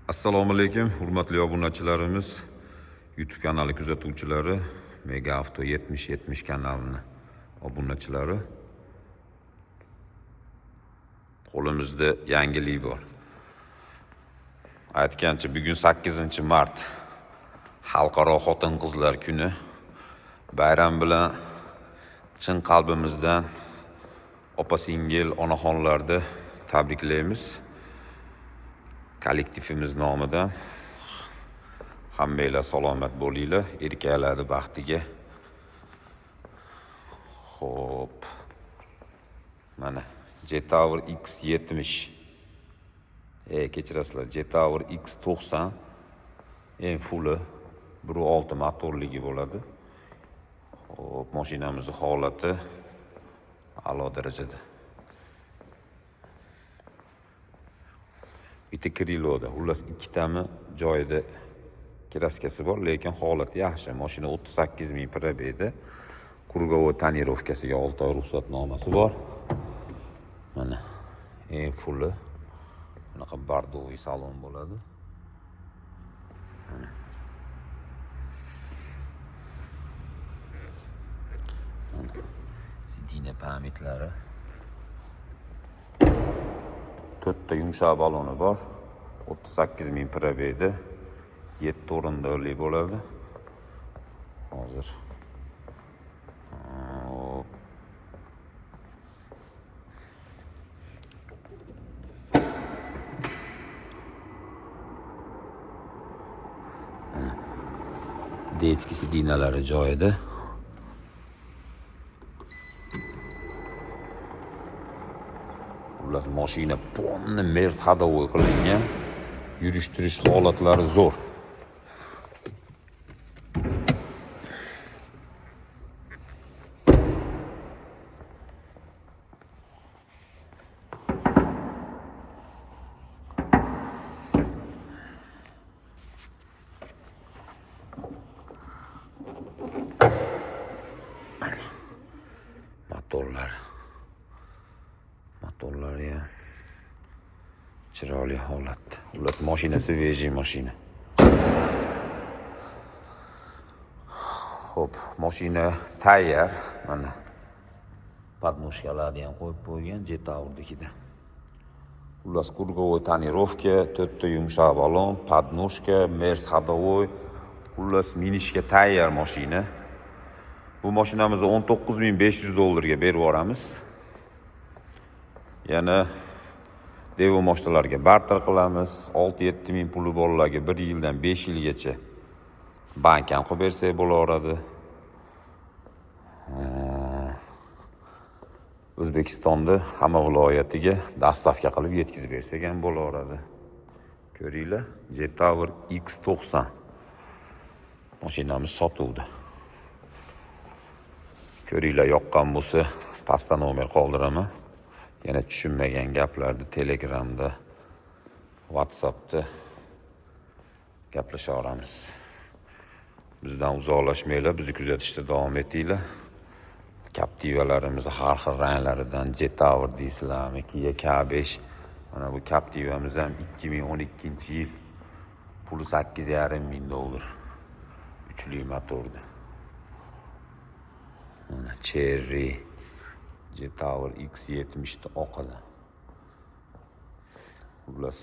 Assalomu alaykum, hurmatli obunachilarimiz, YouTube kanali kuzatuvchilari, Mega Avto 7070 kanalini obunachilari. Qo'limizda yangilik bor. Aytgancha, bugun 8-mart Xalqaro xotin-qizlar kuni. Bayram bilan chin qalbimizdan opa-singil onaxonlarni tabriklaymiz. Kollektivimiz nomidan hammanglar salomat bo'linglar, erkaklarni baxtiga. Xo'p. Mana Jetower X70. Kechirasizlar, Jetower X90 eng fulli 1.6 motorligi bo'ladi. Xo'p, mashinamizning holati a'lo darajada. Bitta kriloda, xullas ikkitami joyida kraskasi bor, lekin holati yaxshi. Mashina 38 ming probegda. Krugovoy tonirovkasiga 6 oy ruxsatnomasi bor. Mana eng fulli bunaqa bordoviy salon bo'ladi. Mana. Sidina pamitlari. 4 ta yumshoq baloni bor. 38 ming probegda 7 o'rindiqli bo'ladi. Hozir detski sidinalari joyida. Ular mashina polni Mers hadovoy qilingan. Yurish-turish holatlari zo'r. Motorlar ya chiroyli holatda. Ular mashina svejiy mashina. Xo'p, mashina tayyor. Mana podnoshkalarni ham qo'yib qo'ygan Jetower'nikida. Ular Krugovoy tonirovka, 4 ta yumshoq balon, podnoshka, Mers hadovoy. Ular minishga tayyor mashina. Bu mashinamizni 19.500 dollarga berib yuboramiz. Yana Devo mashinalarga barter qilamiz. 6-7 ming puli borlarga 1 yildan 5 yilgacha bank ham qilib bersak bo'laveradi. O'zbekistonda hamma viloyatiga dostavka qilib yetkazib bersak ham bo'laveradi. Ko'ringlar, Jetower X90 mashinamiz sotuvda. Ko'ringlar, yoqqan bo'lsa, pastda nomer qoldiraman. Yana tushunmagan gaplarni Telegramda, WhatsAppda gaplashaveramiz. Bizdan uzoqlashmanglar, bizni kuzatishda davom etinglar. Captiva'larimiz har xil ranglaridan Jetower deysizlarmi, Kia K5. Mana bu Captiva'miz ham 2012-yil puli 8,5 ming dollar. 3li motorda. Mana Cherry Jetower X70 oqida. Xullas,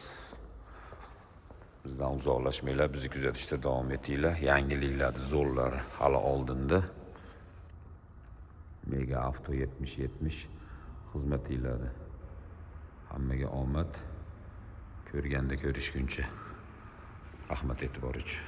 bizdan uzoqlashmanglar, bizni kuzatishda davom etinglar. Yangiliklar zo'rlari hali oldinda. Mega Avto 7070 xizmatinglarda. Hammaga omad. Ko'rganda ko'rishguncha. Rahmat e'tibor uchun.